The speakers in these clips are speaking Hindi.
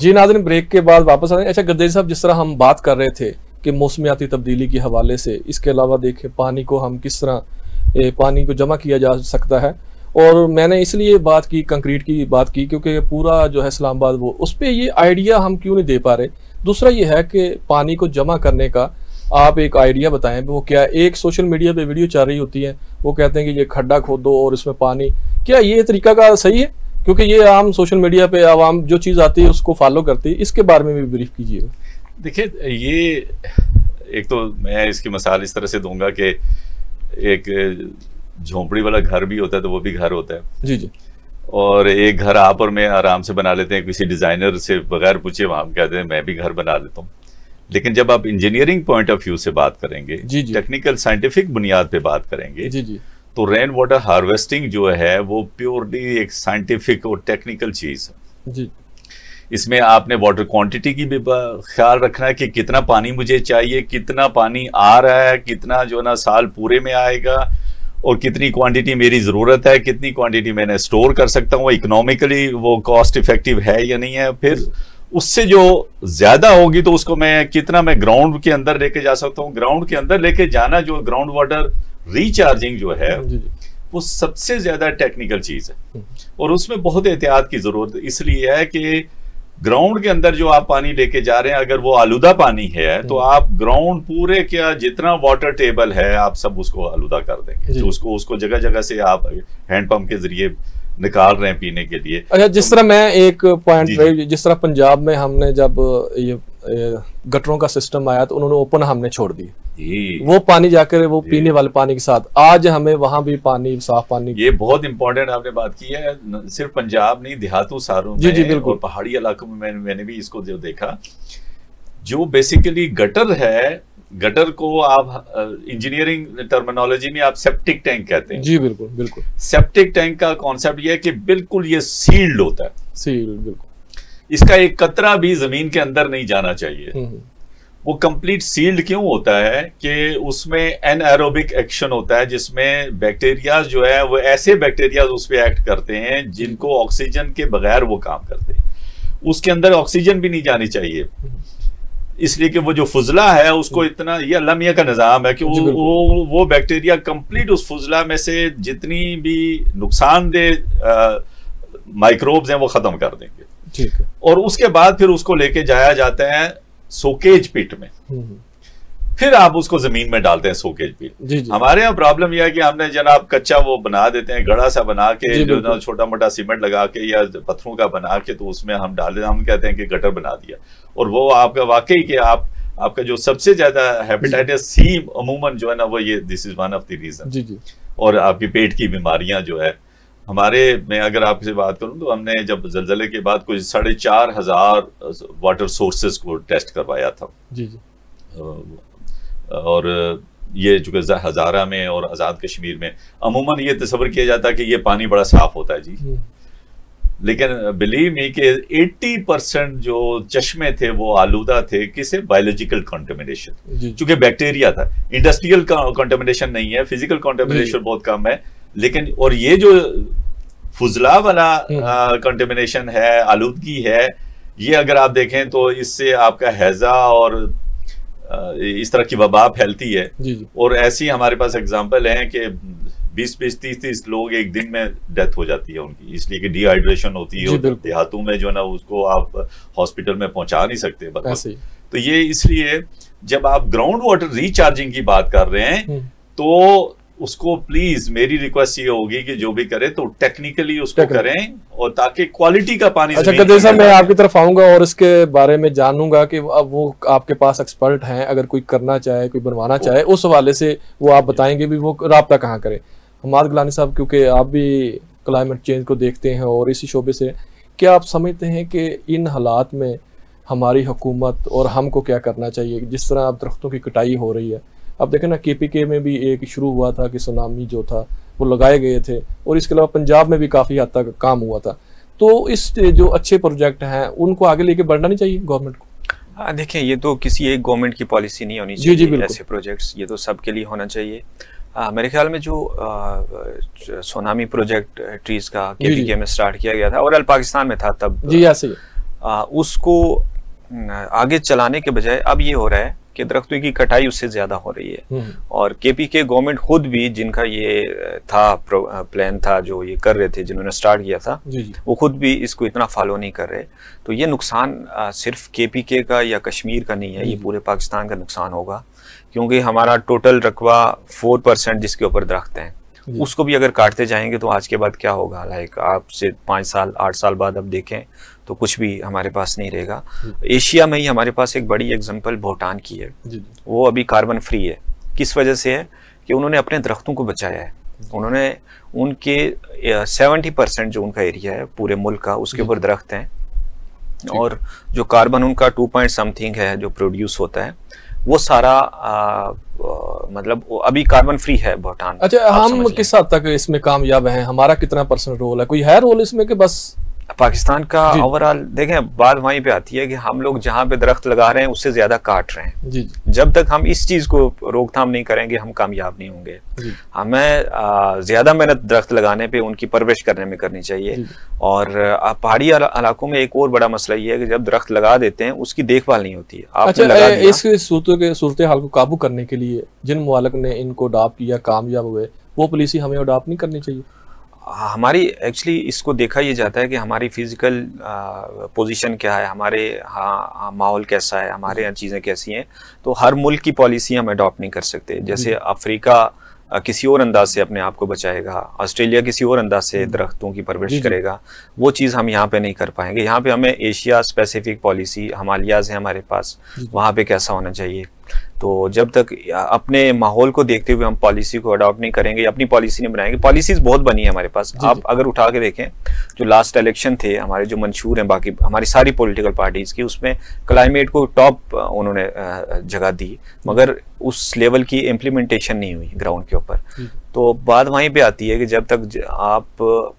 जी नाज़रीन, ब्रेक के बाद वापस आ रहे हैं। अच्छा गर्देश साहब, जिस तरह हम बात कर रहे थे कि मौसमियाती तब्दीली के हवाले से, इसके अलावा देखें पानी को हम किस तरह पानी को जमा किया जा सकता है, और मैंने इसलिए बात की, कंक्रीट की बात की, क्योंकि पूरा जो है इस्लामाबाद वो उस पर ये आइडिया हम क्यों नहीं दे पा रहे। दूसरा ये है कि पानी को जमा करने का आप एक आइडिया बताएं, वो क्या। एक सोशल मीडिया पे वीडियो चल रही होती है, वो कहते हैं कि ये खड्डा खोदो और इसमें पानी, क्या ये तरीका का सही है? क्योंकि ये आम सोशल मीडिया पे आवाम जो चीज़ आती है उसको फॉलो करती है, इसके बारे में भी ब्रीफ कीजिएगा। देखिए, ये एक तो मैं इसकी मिसाल इस तरह से दूंगा कि एक झोंपड़ी वाला घर भी होता है तो वो भी घर होता है जी जी, और एक घर आप और मैं आराम से बना लेते हैं, किसी डिजाइनर से बगैर पूछे वहां हम कहते हैं मैं भी घर बना लेता हूँ। लेकिन जब आप इंजीनियरिंग पॉइंट ऑफ व्यू से बात करेंगे, टेक्निकल साइंटिफिक बुनियाद पे बात करेंगे, जी जी, तो रेन वाटर हार्वेस्टिंग जो है वो प्योरली एक साइंटिफिक और टेक्निकल चीज है जी। इसमें आपने वाटर क्वांटिटी की भी ख्याल रखना है कि कितना पानी मुझे चाहिए, कितना पानी आ रहा है, कितना जो ना साल पूरे में आएगा, और कितनी क्वांटिटी मेरी ज़रूरत है, कितनी क्वांटिटी मैंने स्टोर कर सकता हूँ, इकोनॉमिकली वो कॉस्ट इफेक्टिव है या नहीं है। फिर उससे जो ज़्यादा होगी तो उसको मैं कितना मैं ग्राउंड के अंदर लेके जा सकता हूँ। ग्राउंड के अंदर लेके जाना, जो ग्राउंड वाटर रिचार्जिंग जो है वो सबसे ज़्यादा टेक्निकल चीज़ है और उसमें बहुत एहतियात की ज़रूरत इसलिए है कि ग्राउंड के अंदर जो आप पानी लेके जा रहे हैं, अगर वो आलूदा पानी है तो आप ग्राउंड पूरे क्या जितना वाटर टेबल है आप सब उसको आलूदा कर देंगे। तो उसको जगह जगह से आप हैंडपंप के जरिए निकाल रहे हैं पीने के लिए। अच्छा, जिस तरह मैं एक पॉइंट, जिस तरह पंजाब में हमने जब ये गटरों का सिस्टम आया तो उन्होंने ओपन हमने छोड़ दिए, वो पानी जाकर वो पीने वाले पानी के साथ, आज हमें वहां भी पानी, साफ पानी। ये बहुत इंपॉर्टेंट आपने बात की है, सिर्फ पंजाब नहीं, देहातों सारों में, जी बिल्कुल, और पहाड़ी इलाकों में मैंने भी इसको जो देखा, जो बेसिकली गटर है, गटर को आप इंजीनियरिंग टर्मिनोलॉजी में आप सेप्टिक टैंक कहते हैं। जी बिल्कुल बिल्कुल। सेप्टिक टैंक का कॉन्सेप्ट ये है कि बिल्कुल ये सील्ड होता है, सील्ड, बिल्कुल, इसका एक कतरा भी जमीन के अंदर नहीं जाना चाहिए। वो कंप्लीट सील्ड क्यों होता है कि उसमें एनएरोबिक एक्शन होता है, जिसमें बैक्टीरिया जो है वो ऐसे बैक्टीरिया उस पर एक्ट करते हैं जिनको ऑक्सीजन के बगैर वो काम करते हैं। उसके अंदर ऑक्सीजन भी नहीं जानी चाहिए, इसलिए कि वो जो फुजला है उसको इतना, ये अल्लाह मियां का निजाम है कि वो बैक्टीरिया कंप्लीट उस फुजला में से जितनी भी नुकसानदेह माइक्रोब्स हैं वो खत्म कर देंगे। ठीक है। और उसके बाद फिर उसको लेके जाया जाता है सोकेज पिट में, फिर आप उसको जमीन में डालते हैं सोकेज पिट। हमारे यहाँ प्रॉब्लम यह है कि हमने जनाब कच्चा वो बना देते हैं, गड़ा सा बना के, जो ना छोटा मोटा सीमेंट लगा के या पत्थरों का बना के, तो उसमें हम डाल देते हैं, हम कहते हैं कि गटर बना दिया। और वो आपका वाकई कि आपका जो सबसे ज्यादा हेपेटाइटिस सी अमूमन जो है ना वो ये, this is one of the reason. और आपकी पेट की बीमारियां जो है हमारे में, अगर आपसे बात करूं तो हमने जब जलजले के बाद कुछ 4,500 वाटर सोर्सेज को टेस्ट करवाया था। जी जी। और ये चूंकि हजारा में और आज़ाद कश्मीर में अमूमन ये तस्वर किया जाता है कि ये पानी बड़ा साफ होता है जी, लेकिन बिलीव मी कि 80% जो चश्मे थे वो आलूदा थे, किसे, बायोलॉजिकल कंटेमिनेशन, चूंकि बैक्टीरिया था। इंडस्ट्रियल कंटेमिनेशन नहीं है, फिजिकल कंटेमिनेशन बहुत कम है, लेकिन और ये जो फुजला वाला कंटेमिनेशन है, आलूदगी है, ये अगर आप देखें तो इससे आपका हैजा और इस तरह की वबा फैलती है। और ऐसी हमारे पास एग्जांपल हैं कि 20-20, 30-30 लोग एक दिन में डेथ हो जाती है उनकी, इसलिए कि डिहाइड्रेशन होती है। और देहातों में जो ना उसको आप हॉस्पिटल में पहुंचा नहीं सकते बस। तो ये इसलिए जब आप ग्राउंड वाटर रिचार्जिंग की बात कर रहे हैं तो उसको प्लीज मेरी रिक्वेस्ट ये होगी कि जो भी करे तो टेक्निकली उसको करें, और ताकि क्वालिटी का पानी। अच्छा गर्देश साहब, मैं आपकी तरफ आऊंगा और इसके बारे में जानूंगा कि अब वो आपके पास एक्सपर्ट हैं, अगर कोई करना चाहे, कोई बनवाना चाहे, उस हवाले से वो आप बताएंगे भी वो राब्ता कहाँ करे। हमाद गिलानी साहब, क्योंकि आप भी क्लाइमेट चेंज को देखते हैं और इसी शोबे से, क्या आप समझते हैं कि इन हालात में हमारी हुकूमत और हमको क्या करना चाहिए? जिस तरह अब दरख्तों की कटाई हो रही है, अब देखें ना KPK में भी एक शुरू हुआ था कि सुनामी जो था वो लगाए गए थे, और इसके अलावा पंजाब में भी काफ़ी हद तक काम हुआ था। तो इस जो अच्छे प्रोजेक्ट हैं उनको आगे लेके बढ़ना नहीं चाहिए गवर्नमेंट को? देखें, ये तो किसी एक गवर्नमेंट की पॉलिसी नहीं होनी चाहिए। जी, ऐसे प्रोजेक्ट्स ये तो सबके लिए होना चाहिए। मेरे ख्याल में जो सोनामी प्रोजेक्ट ट्रीज का KPK में स्टार्ट किया गया था, और पाकिस्तान में था तब। जी ऐसे ही उसको आगे चलाने के बजाय अब ये हो रहा है कि दरख्तों की कटाई उससे ज्यादा हो रही है। और केपीके गवर्नमेंट खुद भी, जिनका ये था प्लान था, जो ये कर रहे थे, जिन्होंने स्टार्ट किया था, वो खुद भी इसको इतना फॉलो नहीं कर रहे। तो ये नुकसान सिर्फ केपीके का या कश्मीर का नहीं है, ये पूरे पाकिस्तान का नुकसान होगा, क्योंकि हमारा टोटल रकबा 4% जिसके ऊपर दरख्त हैं, उसको भी अगर काटते जाएंगे तो आज के बाद क्या होगा। लाइक आप से 5 साल 8 साल बाद अब देखें तो कुछ भी हमारे पास नहीं रहेगा। एशिया में ही हमारे पास एक बड़ी एग्जांपल भूटान की है, वो अभी कार्बन फ्री है। किस वजह से है कि उन्होंने अपने दरख्तों को बचाया है। उन्होंने उनके 70% जो उनका एरिया है पूरे मुल्क का, उसके ऊपर दरख्त हैं, और जो कार्बन उनका 2 पॉइंट समथिंग है जो प्रोड्यूस होता है, वो सारा मतलब अभी कार्बन फ्री है भूटान। अच्छा, हम किस हद तक इसमें कामयाब हैं? हमारा कितना % रोल है? कोई है रोल इसमें कि बस पाकिस्तान का ओवरऑल? देखें, बात वहीं पे आती है कि हम लोग जहां पे दरख्त लगा रहे हैं उससे ज्यादा काट रहे हैं। जी। जब तक हम इस चीज को रोकथाम नहीं करेंगे हम कामयाब नहीं होंगे। हमें ज्यादा मेहनत दरख्त लगाने पे, उनकी परवरिश करने में करनी चाहिए। और पहाड़ी इलाकों में एक और बड़ा मसला ये है कि जब दरख्त लगा देते हैं उसकी देखभाल नहीं होती है। अच्छा, इस सूरत हाल को काबू करने के लिए जिन मुआलिक ने इनको अडॉप्ट किया, कामयाब हुए, वो पॉलिसी हमें अडॉप्ट नहीं करनी चाहिए? हमारी एक्चुअली इसको देखा ये जाता है कि हमारी फिजिकल पोजीशन क्या है, हमारे माहौल कैसा है, हमारे यहाँ चीज़ें कैसी हैं। तो हर मुल्क की पॉलिसी हम अडॉप्ट नहीं कर सकते। जैसे अफ्रीका किसी और अंदाज से अपने आप को बचाएगा, ऑस्ट्रेलिया किसी और अंदाज से दरख्तों की परवरिश करेगा, वो चीज़ हम यहाँ पे नहीं कर पाएंगे। यहाँ पे हमें एशिया स्पेसिफिक पॉलिसी, हिमालयाज है हमारे पास, वहाँ पे कैसा होना चाहिए। तो जब तक अपने माहौल को देखते हुए हम पॉलिसी को अडॉप्ट नहीं करेंगे, अपनी पॉलिसी नहीं बनाएंगे। पॉलिसीज बहुत बनी है हमारे पास। आप अगर उठा के देखें जो लास्ट इलेक्शन थे हमारे, जो मंशूर हैं बाकी हमारी सारी पॉलिटिकल पार्टीज की, उसमें क्लाइमेट को टॉप उन्होंने जगह दी, मगर उस लेवल की इम्प्लीमेंटेशन नहीं हुई ग्राउंड के ऊपर। तो बात वहीं पे आती है कि जब तक आप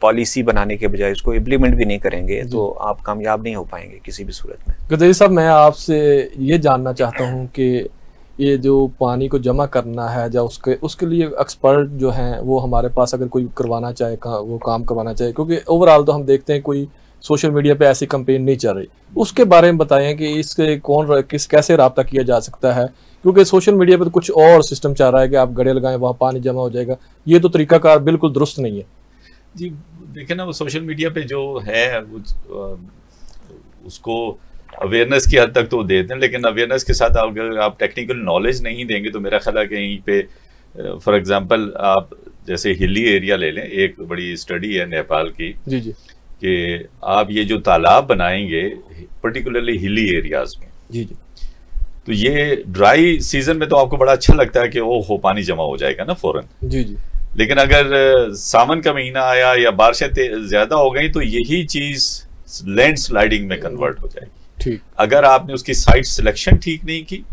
पॉलिसी बनाने के बजाय उसको इम्प्लीमेंट भी नहीं करेंगे तो आप कामयाब नहीं हो पाएंगे किसी भी सूरत में। गदेरी साहब, मैं आपसे ये जानना चाहता हूँ कि ये जो पानी को जमा करना है या उसके लिए एक्सपर्ट जो हैं वो हमारे पास अगर कोई करवाना चाहे, वो काम करवाना चाहे, क्योंकि ओवरऑल तो हम देखते हैं कोई सोशल मीडिया पे ऐसी कैंपेन नहीं चल रही, उसके बारे में बताएं कि इसके कैसे रब्ता किया जा सकता है, क्योंकि सोशल मीडिया पे तो कुछ और सिस्टम चल रहा है कि आप गड़े लगाएं वहाँ पानी जमा हो जाएगा। ये तो तरीकाकार बिल्कुल दुरुस्त नहीं है। जी देखें ना, वो सोशल मीडिया पे जो है उसको अवेयरनेस की हद तक तो देते हैं, लेकिन अवेयरनेस के साथ अगर आप टेक्निकल नॉलेज नहीं देंगे तो मेरा ख्याल है कि यहीं पे फॉर एग्जांपल आप जैसे हिली एरिया ले लें, एक बड़ी स्टडी है नेपाल की कि आप ये जो तालाब बनाएंगे पर्टिकुलरली हिली एरियाज में, तो ये ड्राई सीजन में तो आपको बड़ा अच्छा लगता है कि ओहो पानी जमा हो जाएगा ना फौरन। लेकिन अगर सावन का महीना आया या बारिशें ज्यादा हो गई तो यही चीज लैंडस्लाइडिंग में कन्वर्ट हो जाएगी। अगर आपने उसकी साइट सिलेक्शन ठीक नहीं की,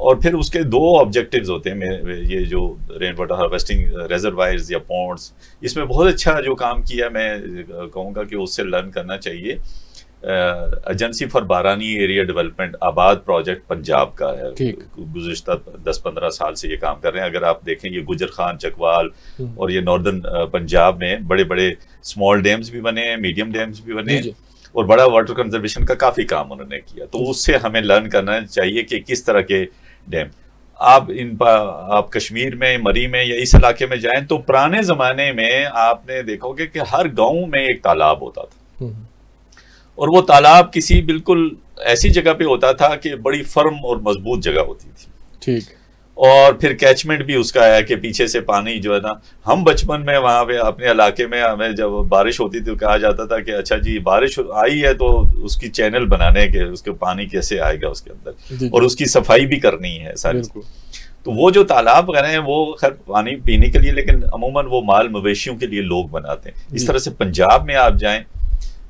और फिर उसके 2 ऑब्जेक्टिव्स होते हैं, ये जो रेन वाटर हार्वेस्टिंग रिजर्वायर्स या पॉन्ड्स, इसमें बहुत अच्छा जो काम किया मैं कहूँगा कि उससे लर्न करना चाहिए। एजेंसी फॉर बारानी एरिया डेवलपमेंट आबाद प्रोजेक्ट पंजाब का है, गुज़िश्ता 10-15 साल से ये काम कर रहे हैं। अगर आप देखें ये गुजर खान, चकवाल और ये नॉर्दर्न पंजाब में बड़े बड़े स्मॉल डैम्स भी बने हैं, मीडियम डैम्स भी बने हैं, और बड़ा वाटर कंजर्वेशन का काफी काम उन्होंने किया। तो उससे हमें लर्न करना चाहिए कि किस तरह के डैम आप कश्मीर में, मरी में या इस इलाके में जाएं तो पुराने जमाने में आपने देखोगे कि हर गांव में एक तालाब होता था, और वो तालाब किसी बिल्कुल ऐसी जगह पे होता था कि बड़ी फर्म और मजबूत जगह होती थी। ठीक। और फिर कैचमेंट भी उसका है कि पीछे से पानी जो है ना, हम बचपन में वहां पे अपने इलाके में हमें जब बारिश होती थी तो कहा जाता था कि अच्छा जी बारिश आई है तो उसकी चैनल बनाने के, उसके पानी कैसे आएगा उसके अंदर, और उसकी सफाई भी करनी है सारी। तो वो जो तालाब वगैरह हैं वो खैर पानी पीने के लिए, लेकिन अमूमन वो माल मवेशियों के लिए लोग बनाते हैं। इस तरह से पंजाब में आप जाएं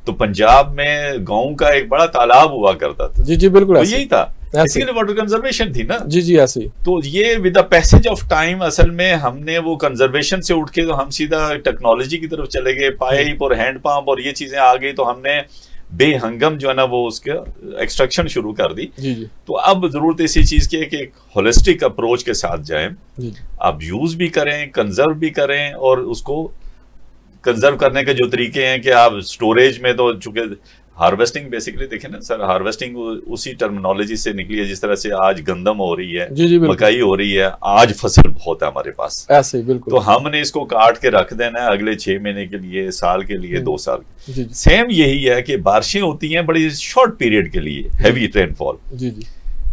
तो पंजाब में गाँव का एक बड़ा तालाब हुआ करता था। जी बिल्कुल, तो यही था, इसीलिए वाटर कंजर्वेशन थी ना। जी ऐसे। तो ये with the passage of time असल में हमने वो कंजर्वेशन से उठ के तो हम सीधा टेक्नोलॉजी की तरफ चले गए, पाइप और हैंड पंप और ये चीजें आ गई, तो हमने बेहंगम जो है ना वो उसके एक्सट्रैक्शन शुरू कर दी। तो अब जरूरत इसी चीज की है कि एक होलिस्टिक अप्रोच के साथ जाएं, आप यूज भी करें, कंजर्व भी करें, और उसको कंजर्व करने के जो तरीके हैं कि आप स्टोरेज में तो चूंकि हार्वेस्टिंग बेसिकली देखें ना सर, हार्वेस्टिंग उसी टर्मिनोलॉजी से निकली है जिस तरह से आज गंदम हो रही है, मकई हो रही है, आज फसल बहुत है हमारे पास ऐसे ही बिल्कुल। तो हमने इसको काट के रख देना है अगले 6 महीने के लिए, साल के लिए, 2 साल। सेम यही है कि बारिशें होती हैं बड़ी शॉर्ट पीरियड के लिए, हैवी रेनफॉल।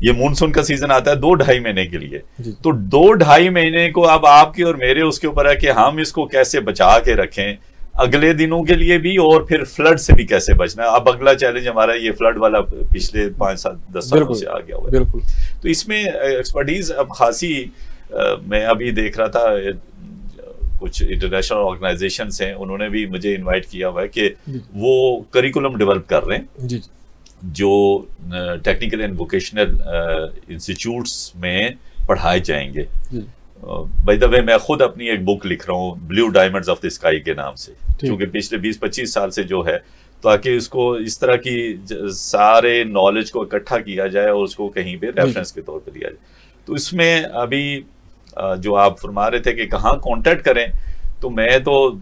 ये मानसून का सीजन आता है 2-2.5 महीने के लिए, तो 2-2.5 महीने को अब आपके और मेरे उसके ऊपर है कि हम इसको कैसे बचा के रखें अगले दिनों के लिए भी, और फिर फ्लड से भी कैसे बचना है। अब अगला चैलेंज हमारा ये फ्लड वाला पिछले 5-7-10 सालों से आ गया हुआ है। तो इसमें एक्सपर्टीज अब खासी मैं अभी देख रहा था कुछ इंटरनेशनल ऑर्गेनाइजेशंस हैं, उन्होंने भी मुझे इनवाइट किया हुआ है कि वो करिकुलम डेवलप कर रहे हैं जो टेक्निकल एंड वोकेशनल इंस्टीट्यूट्स में पढ़ाए जाएंगे। बाय द वे मैं खुद अपनी एक बुक लिख रहा हूँ blue diamonds of the sky के नाम से, क्योंकि पिछले 20-25 साल से जो है, ताकि इसको इस तरह की सारे नॉलेज को इकट्ठा किया जाए और उसको कहीं पे रेफरेंस के तौर पे लिया जाए। तो इसमें अभी जो आप फरमा रहे थे कि कहाँ कांटेक्ट करें, तो मैं तो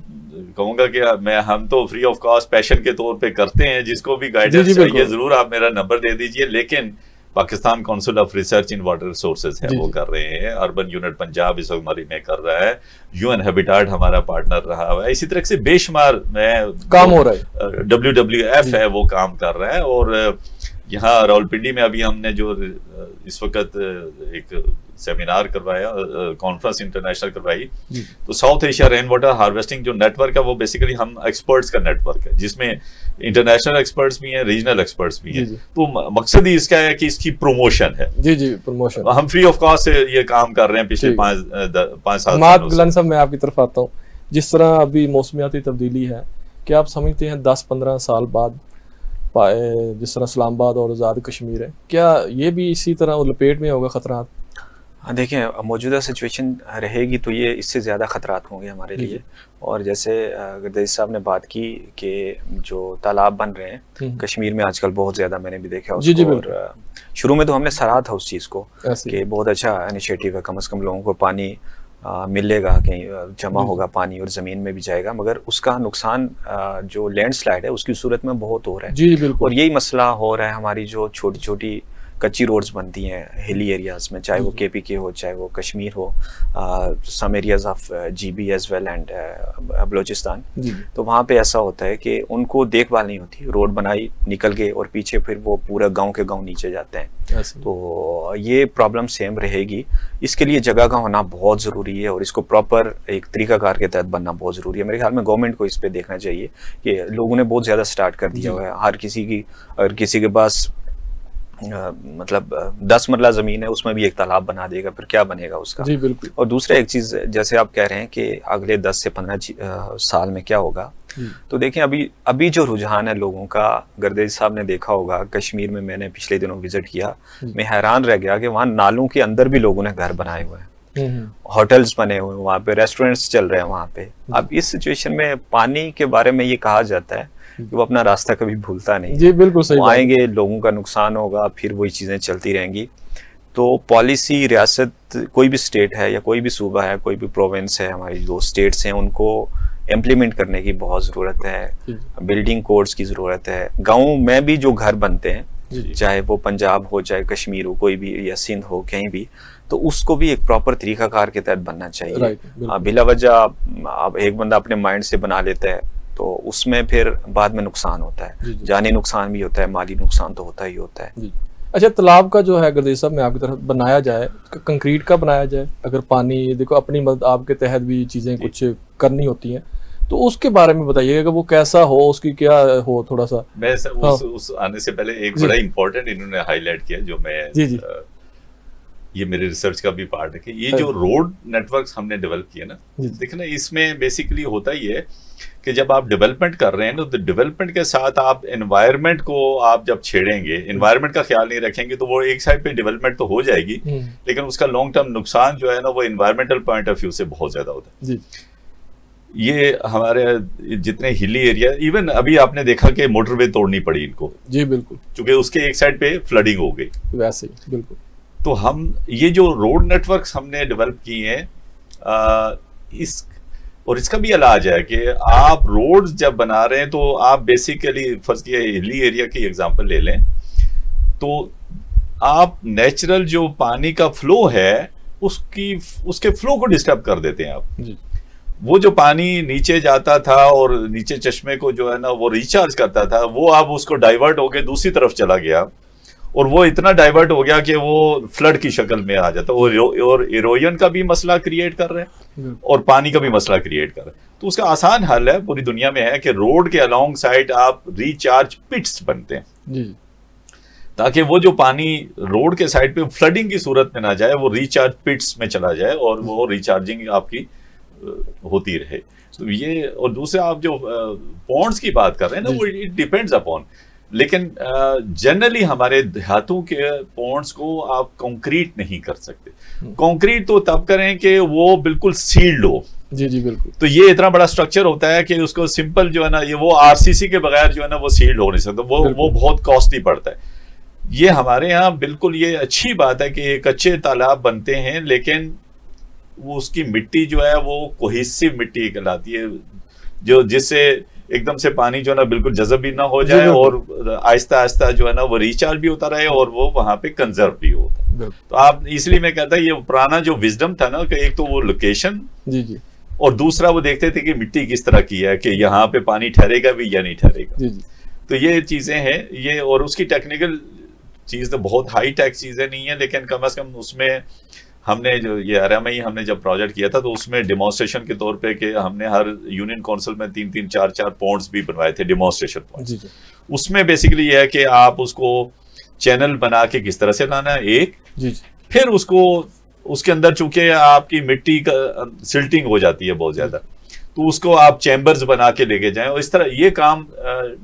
कहूँगा कि हम तो फ्री ऑफ कॉस्ट पैशन के तौर पे करते हैं, जिसको भी गाइडेंस चाहिए जरूर आप मेरा नंबर दे दीजिए। लेकिन Pakistan council of research in water resources है, वो कर रहे हैं, अर्बन यूनिट पंजाब इस वक्त हमारी में कर रहा है, यूएन हैबिटेट हमारा पार्टनर रहा हुआ है, इसी तरह से बेशुमार काम हो रहा है, WWF है वो काम कर रहा है। और यहाँ रावलपिंडी में अभी हमने जो इस वक्त एक सेमिनार करवाया, कॉन्फ्रेंस इंटरनेशनल करवाई, तो south Asia rain water harvesting जो नेटवर्क है वो बेसिकली हम एक्सपर्ट्स का नेटवर्क है, जिसमें इंटरनेशनल एक्सपर्ट्स भी हैं, रीजनल एक्सपर्ट्स भी हैं। तो मकसद ही इसका है कि इसकी प्रमोशन है। प्रमोशन। हम फ्री ऑफ कॉस्ट से ये काम कर रहे हैं पिछले 5 साल। गुलान साहब मैं आपकी तरफ आता हूँ, जिस तरह अभी मौसमियाती तब्दीली है, क्या आप समझते हैं 10-15 साल बाद जिस तरह इस्लामाबाद और आज़ाद कश्मीर है, क्या ये भी इसी तरह लपेट में होगा खतरात? देखिए मौजूदा सिचुएशन रहेगी तो ये इससे ज़्यादा खतरात होंगे हमारे लिए। और जैसे गर्देश साहब ने बात की कि जो तालाब बन रहे हैं कश्मीर में आजकल बहुत ज़्यादा, मैंने भी देखा उसको। और शुरू में तो हमने सराहा था उस चीज़ को कि बहुत अच्छा इनिशिएटिव है, कम से कम लोगों को पानी मिलेगा, कहीं जमा होगा पानी और ज़मीन में भी जाएगा, मगर उसका नुकसान जो लैंडस्लाइड है उसकी सूरत में बहुत हो रहा है। जी बिल्कुल। और यही मसला हो रहा है हमारी जो छोटी छोटी कच्ची रोड्स बनती हैं हिली एरियाज में, चाहे वो KPK हो, चाहे वो कश्मीर हो, some areas of GB as well and Balochistan. तो वहाँ पे ऐसा होता है कि उनको देखभाल नहीं होती, रोड बनाई निकल गए और पीछे फिर वो पूरा गांव के गांव नीचे जाते हैं। तो ये प्रॉब्लम सेम रहेगी। इसके लिए जगह का होना बहुत ज़रूरी है और इसको प्रॉपर एक तरीकाकार के तहत बनना बहुत ज़रूरी है। मेरे ख्याल में गवर्नमेंट को इस पर देखना चाहिए कि लोगों ने बहुत ज़्यादा स्टार्ट कर दिया हुआ है। हर किसी की, अगर किसी के पास मतलब 10 मरला ज़मीन है, उसमें भी एक तालाब बना देगा, फिर क्या बनेगा उसका। जी बिल्कुल। और दूसरा एक चीज़, जैसे आप कह रहे हैं कि अगले 10 से 15 साल में क्या होगा, तो देखें अभी जो रुझान है लोगों का, गर्देश साहब ने देखा होगा कश्मीर में, मैंने पिछले दिनों विजिट किया, मैं हैरान रह गया कि वहाँ नालों के अंदर भी लोगों ने घर बनाए हुए हैं, होटल्स बने हुए हैं, वहाँ पे रेस्टोरेंट्स चल रहे हैं वहाँ पे। अब इस सिचुएशन में पानी के बारे में ये कहा जाता है कि वो अपना रास्ता कभी भूलता नहीं। जी बिल्कुल सही। आएंगे, लोगों का नुकसान होगा, फिर वही चीज़ें चलती रहेंगी। तो पॉलिसी, रियासत, कोई भी स्टेट है या कोई भी सूबा है, कोई भी प्रोविंस है, हमारी जो स्टेट्स हैं, उनको इम्प्लीमेंट करने की बहुत ज़रूरत है। बिल्डिंग कोड्स की ज़रूरत है। गाँव में भी जो घर बनते हैं, चाहे वो पंजाब हो, चाहे कश्मीर हो, कोई भी, या सिंध हो, कहीं भी, तो उसको भी एक प्रॉपर तरीकाकार के तहत बनना चाहिए। बिला वजह अब एक बंदा अपने माइंड से बना लेता है तो उसमें फिर बाद में नुकसान होता है, जानी नुकसान भी होता है, माली नुकसान तो होता ही होता है। अच्छा, तालाब का जो है गर्देश साहब, मैं आपकी तरफ बनाया जाए, कंक्रीट का बनाया जाए, अगर पानी देखो अपनी मदद आपके तहत भी चीज़ें कुछ करनी होती हैं, तो उसके बारे में बताइएगा, वो कैसा हो, उसकी क्या हो, थोड़ा सा। मैं उस आने से पहले एक बड़ा इंपॉर्टेंट इन्होंने हाईलाइट किया, जो मैं ये मेरे रिसर्च का भी पार्ट है, कि ये जो रोड नेटवर्क्स हमने डेवलप किए ना, देखना इसमें बेसिकली होता ही है कि जब आप डेवलपमेंट कर रहे हैं तो डेवलपमेंट के साथ आप एनवायरनमेंट को आप जब छेड़ेंगे, एनवायरनमेंट का ख्याल नहीं रखेंगे, तो वो एक साइड पे डेवलपमेंट तो हो जाएगी, लेकिन उसका लॉन्ग टर्म नुकसान जो है ना, वो एनवायरमेंटल पॉइंट ऑफ व्यू से बहुत ज्यादा होता है। ये हमारे जितने हिली एरिया, इवन अभी आपने देखा कि मोटरवे तोड़नी पड़ी इनको। जी बिल्कुल, क्योंकि उसके एक साइड पे फ्लडिंग हो गई। वैसे ही बिल्कुल। तो हम ये जो रोड नेटवर्क्स हमने डेवलप किए हैं, और इसका भी इलाज है कि आप रोड जब बना रहे हैं तो आप बेसिकली फर्ज किया हिली एरिया की एग्जांपल ले लें, तो आप नेचुरल जो पानी का फ्लो है उसके फ्लो को डिस्टर्ब कर देते हैं आप जी। वो जो पानी नीचे जाता था और नीचे चश्मे को जो है ना वो रिचार्ज करता था, वो अब उसको डाइवर्ट होके दूसरी तरफ चला गया और वो इतना डाइवर्ट हो गया कि वो फ्लड की शक्ल में आ जाता है और इरोजन का भी मसला क्रिएट कर रहे हैं और पानी का भी मसला क्रिएट कर रहे हैं। तो उसका आसान हल है, पूरी दुनिया में है कि रोड के अलोंग साइड आप रिचार्ज पिट्स बनते हैं जी। ताकि वो जो पानी रोड के साइड पे फ्लडिंग की सूरत में ना जाए, वो रिचार्ज पिट्स में चला जाए और वो रिचार्जिंग आपकी होती रहे। तो ये, और दूसरा आप जो पॉन्ड्स की बात कर रहे हैं ना, वो इट डिपेंड्स अपॉन, लेकिन जनरली हमारे देहातों के पॉन्ड्स को आप कंक्रीट नहीं कर सकते। कंक्रीट तो तब करें कि वो बिल्कुल सील्ड हो जी जी बिल्कुल। तो ये इतना बड़ा स्ट्रक्चर होता है कि उसको सिंपल जो है ना, ये वो आरसीसी के बगैर जो है ना वो सील्ड हो नहीं सकता, वो बहुत कॉस्टली पड़ता है। ये हमारे यहाँ बिल्कुल ये अच्छी बात है कि कच्चे तालाब बनते हैं, लेकिन वो उसकी मिट्टी जो है वो कोहेसिव मिट्टी कहलाती है, जो जिससे एकदम से पानी जो है ना बिल्कुल जज़ब भी ना हो जाए और आहिस्ता आहिस्ता जो है ना वो रिचार्ज भी होता रहे और वो वहां पे कंजर्व भी होता। तो आप, इसलिए मैं कहता ये पुराना जो विजडम था ना कि एक तो वो लोकेशन जी जी, और दूसरा वो देखते थे कि मिट्टी किस तरह की है, कि यहाँ पे पानी ठहरेगा भी या नहीं ठहरेगा जी जी। तो ये चीजें हैं ये, और उसकी टेक्निकल चीज तो बहुत हाई टेक चीजें नहीं है, लेकिन कम से कम उसमें हमने जो ये RMI हमने जब प्रोजेक्ट किया था तो उसमें डिमॉन्स्ट्रेशन के तौर पे कि हमने हर यूनियन काउंसिल में 3-3, 4-4 पॉइंट्स भी बनवाए थे, डिमॉन्स्ट्रेशन पॉइंट्स। उसमें बेसिकली ये है कि आप उसको चैनल बना के किस तरह से लाना है एक जी, फिर उसको उसके अंदर चूंकि आपकी मिट्टी का सिल्टिंग हो जाती है बहुत ज्यादा, तो उसको आप चैम्बर्स बना के लेके जाएं। और इस तरह ये काम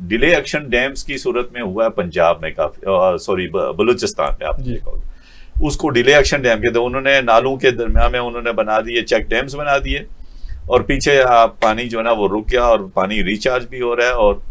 डिले एक्शन डैम्स की सूरत में हुआ है पंजाब में काफी, सॉरी बलूचिस्तान में आप देखोगे, उसको डिले एक्शन डैम कहते हैं। उन्होंने नालों के दरमियान में उन्होंने बना दिए चेक डैम्स बना दिए और पीछे आप पानी जो है ना वो रुक गया और पानी रिचार्ज भी हो रहा है। और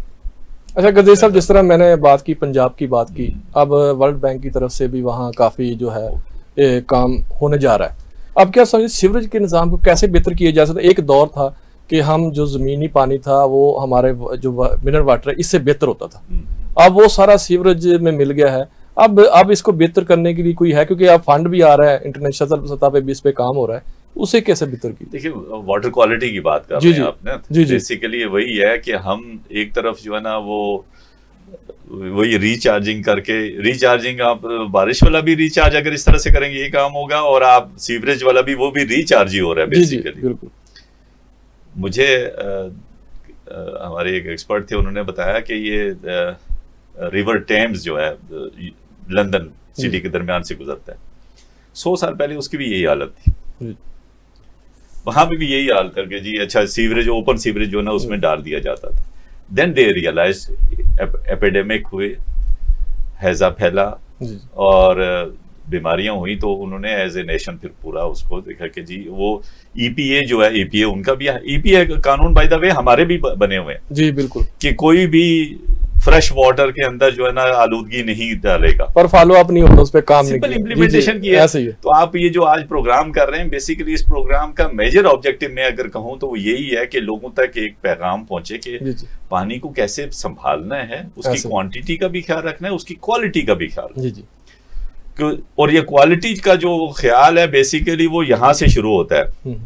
अच्छा गजेर साहब, जिस तरह मैंने बात की पंजाब की बात की, अब वर्ल्ड बैंक की तरफ से भी वहाँ काफी जो है काम होने जा रहा है। अब क्या समझे सीवरेज के निज़ाम को कैसे बेहतर किया जा सकता है? एक दौर था कि हम जो जमीनी पानी था वो हमारे जो मिनरल वाटर है इससे बेहतर होता था, अब वो सारा सीवरेज में मिल गया है। अब इसको बेहतर करने के लिए कोई है, क्योंकि अब फंड भी आ रहा है, इंटरनेशनल सतह पे भी इस पे काम हो रहा है, उसे कैसे बेहतर की? देखिए वाटर क्वालिटी की बात कर रहे हैं आपने, बेसिकली वही है कि हम एक तरफ जो है ना वो वही रिचार्जिंग करके, रिचार्जिंग आप बारिश वाला भी रिचार्ज अगर इस तरह से करेंगे ये काम होगा, और आप सीवरेज वाला भी वो भी रिचार्ज ही हो रहा है बेसिकली। बिल्कुल। मुझे हमारे एक एक्सपर्ट थे, उन्होंने बताया कि ये रिवर टेम्स जो है लंदन सिटी के दरमियान से गुजरता है, 100 साल पहले उसकी भी यही हालत थी, वहां पे भी यही हालत करके जी अच्छा सीवरेज, ओपन सीवरेज जो है ना उसमें डाल दिया जाता था। देन दे रियलाइज, एपिडेमिक हुए, हैजा फैला और बीमारियां हुई, तो उन्होंने एज ए नेशन फिर पूरा उसको देखा कि जी वो EPA जो है, EPA उनका भी, EPA कानून बाय द वे हमारे भी बने हुए हैं जी बिल्कुल, कि कोई भी फ्रेश वाटर के अंदर जो है ना आलूदगी नहीं डालेगा, पर फॉलो अप नहीं होता, उस पे काम सिंपल इम्प्लीमेंटेशन की है। तो आप ये जो आज प्रोग्राम कर रहे हैं, बेसिकली इस प्रोग्राम का मेजर ऑब्जेक्टिव में अगर कहूं तो वो यही है कि लोगों तक एक पैगाम पहुंचे कि पानी को कैसे संभालना है, उसकी क्वांटिटी का भी ख्याल रखना है, उसकी क्वालिटी का भी ख्याल। जी जी। और ये क्वालिटी का जो ख्याल है बेसिकली वो यहाँ से शुरू होता है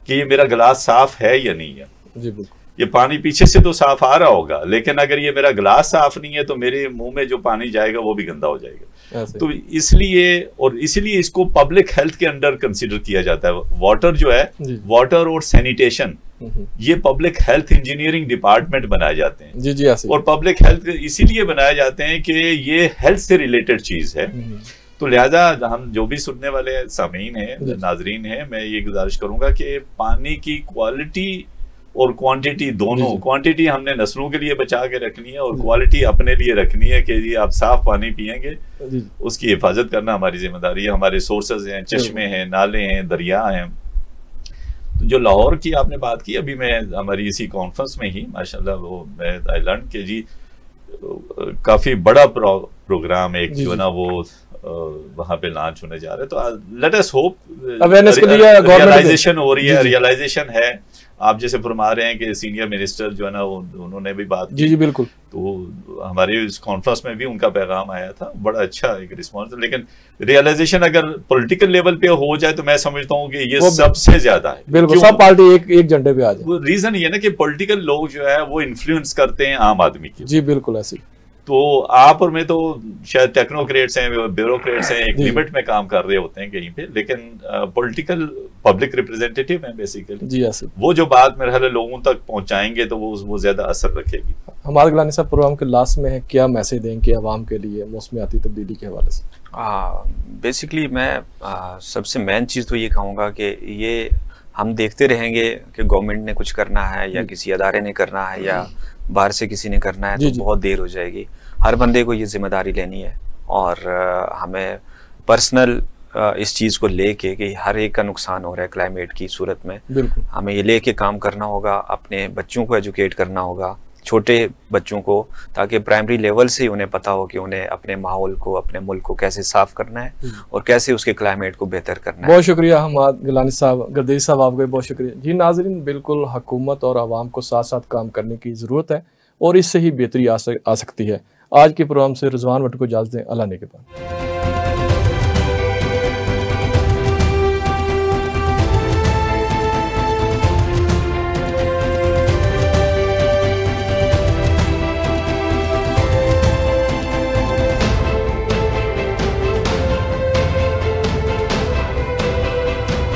कि ये मेरा गिलास साफ है या नहीं है। जी बिल्कुल। ये पानी पीछे से तो साफ आ रहा होगा, लेकिन अगर ये मेरा गिलास साफ नहीं है तो मेरे मुंह में जो पानी जाएगा वो भी गंदा हो जाएगा। तो इसलिए इसको पब्लिक हेल्थ के अंडर कंसीडर किया जाता है। वाटर जो है, वाटर और सैनिटेशन, ये पब्लिक हेल्थ इंजीनियरिंग डिपार्टमेंट बनाए जाते हैं। जी जी। और पब्लिक हेल्थ इसीलिए बनाए जाते हैं कि ये हेल्थ से रिलेटेड चीज है। तो लिहाजा हम जो भी सुनने वाले सामीन हैं, नाजरीन हैं, मैं ये गुजारिश करूंगा कि पानी की क्वालिटी और क्वांटिटी दोनों, क्वांटिटी हमने नस्लों के लिए बचा के रखनी है और क्वालिटी अपने लिए रखनी है कि जी आप साफ पानी पिएंगे, उसकी हिफाजत करना हमारी जिम्मेदारी है। हमारे सोर्सेज हैं, चश्मे हैं, नाले हैं, दरिया हैं। तो जो लाहौर की आपने बात की, अभी मैं हमारी इसी कॉन्फ्रेंस में ही माशाल्लाह वो मैं आई लर्न के जी काफी बड़ा प्रोग्राम एक जो है ना वो वहां पे लॉन्च होने जा रहे हैं। तो लेट अस होप, अवेयरनेस के लिए रियलाइजेशन हो रही है, रियलाइजेशन है। आप जैसे फरमा रहे हैं कि सीनियर मिनिस्टर जो है ना उन्होंने भी बात की। जी बिल्कुल। तो हमारी इस कॉन्फ्रेंस में भी उनका पैगाम आया था, बड़ा अच्छा एक रिस्पॉन्स। लेकिन रियलाइजेशन अगर पॉलिटिकल लेवल पे हो जाए तो मैं समझता हूँ कि ये सबसे ज्यादा है। बिल्कुल, सब पार्टी एक झंडे पे आ जाए। रीजन ये ना कि पॉलिटिकल लोग जो है वो इन्फ्लुएंस करते हैं आम आदमी की। जी बिल्कुल ऐसे। तो आप और मैं तो शायद टेक्नोक्रेट्स हैं, ब्यूरोक्रेट्स हैं, एक लिमिट में काम कर रहे होते हैं कहीं पे, लेकिन पॉलिटिकल पब्लिक रिप्रेजेंटेटिव हैं बेसिकली। जी ऐसे। वो जो बात मेरे ख्याल लोगों तक पहुंचाएंगे तो वो ज्यादा असर रखेगी। हमारे गिलानी साहब प्रोग्राम के लास्ट में है, क्या मैसेज देंगे आवाम के लिए मौसमियाती तब्दीली के हवाले से? बेसिकली मैं सबसे मेन चीज़ तो ये कहूँगा कि ये हम देखते रहेंगे कि गवर्नमेंट ने कुछ करना है या किसी अदारे ने करना है या बाहर से किसी ने करना है, तो बहुत देर हो जाएगी। हर बंदे को ये जिम्मेदारी लेनी है और हमें पर्सनल इस चीज़ को लेके कि हर एक का नुकसान हो रहा है क्लाइमेट की सूरत में, हमें ये लेके काम करना होगा। अपने बच्चों को एजुकेट करना होगा, छोटे बच्चों को, ताकि प्राइमरी लेवल से उन्हें पता हो कि उन्हें अपने माहौल को, अपने मुल्क को कैसे साफ करना है और कैसे उसके क्लाइमेट को बेहतर करना है। बहुत शुक्रिया हमाद गिलानी साहब, गर्देशी साहब, आपका बहुत शुक्रिया। जी नाज़रीन, बिल्कुल हुकूमत और आवाम को साथ साथ काम करने की ज़रूरत है और इससे ही बेहतरी आ सकती है। आज के प्रोग्राम से रिजवान भट्ट को इजाज़त दें। अल्लाह ने के बाद।